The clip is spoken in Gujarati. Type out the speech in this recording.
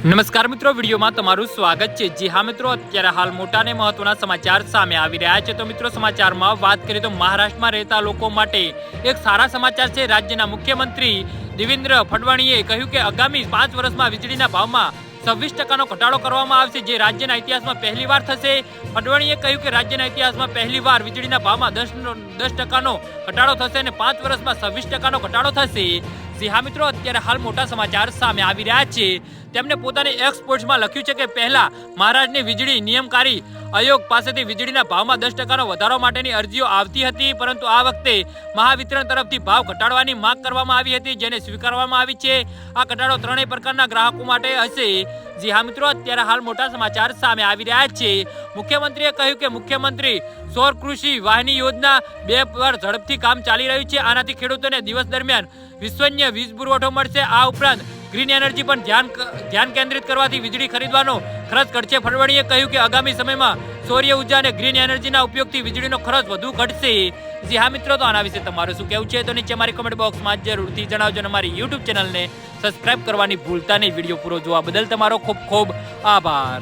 નમસ્કાર મિત્રો, વિડીયોમાં તમારું સ્વાગત છે। જી હા મિત્રો, અત્યારે હાલ મોટા અને મહત્વના સમાચાર સામે આવી રહ્યા છે। તો મિત્રો, સમાચારમાં વાત કરીએ તો મહારાષ્ટ્રમાં રહેતા લોકો માટે એક સારા સમાચાર છે। રાજ્યના મુખ્યમંત્રી દેવેન્દ્ર ફડણવીસે કહ્યું કે આગામી 5 વર્ષમાં વીજળીના ભાવમાં 26% ઘટાડો કરવામાં આવશે, જે રાજ્યના ઇતિહાસમાં પહેલીવાર થશે। ફડણવીસે કહ્યું કે રાજ્યના ઇતિહાસમાં પહેલીવાર વીજળીના ભાવમાં 10% ઘટાડો થશે અને 5 વર્ષમાં 26% ઘટાડો થશે। જી હા મિત્રો, અત્યારે હાલ મોટા સમાચાર સામે આવી રહ્યા છે। તેમણે પોતાની એક્સ પોસ્ટમાં લખ્યું છે કે પહેલા મહારાષ્ટ્રની વીજળી નિયમનકારી આયોગ પાસેથી વીજળીના ભાવમાં 10%નો વધારો માટેની અરજીઓ આવતી હતી, પરંતુ આ વખતે મહાવિતરણ તરફથી ભાવ ઘટાડવાની માંગ કરવામાં આવી હતી, જેને સ્વીકારવામાં આવી છે। આ ઘટાડો ત્રણેય પ્રકારના ગ્રાહકો માટે હશે। જી હા મિત્રો, અત્યારે હાલ મોટા સમાચાર સામે આવી રહ્યા છે। મુખ્યમંત્રીએ કહ્યું કે મુખ્યમંત્રી સૌર કૃષિ વાહિની યોજના 2 પર ઝડપથી કામ ચાલી રહ્યું છે। આનાથી ખેડૂતોને દિવસ દરમિયાન વિશ્વસનીય વીજ પુરવઠો મળશે। આ ઉપરાંત ગ્રીન એનર્જી પર ધ્યાન કેન્દ્રિત કરવાથી વીજળી ખરીદવાનો ખર્ચ ઘટશે। ફડણવીસે કહ્યું કે આગામી સમયમાં સૌર ઉર્જા અને ગ્રીન એનર્જીના ઉપયોગથી વીજળીનો ખર્ચ વધુ ઘટશે। જી હા મિત્રો, તો આના વિશે તમારું શું કહેવું છે તો નીચે મારી કમેન્ટ બોક્સમાં જરૂરથી જણાવજો અને મારી યુટ્યુબ ચેનલને સબસ્ક્રાઇબ કરવાની ભૂલતા નહીં। વિડીયો પૂરો જોવા બદલ તમારો ખૂબ ખૂબ આભાર।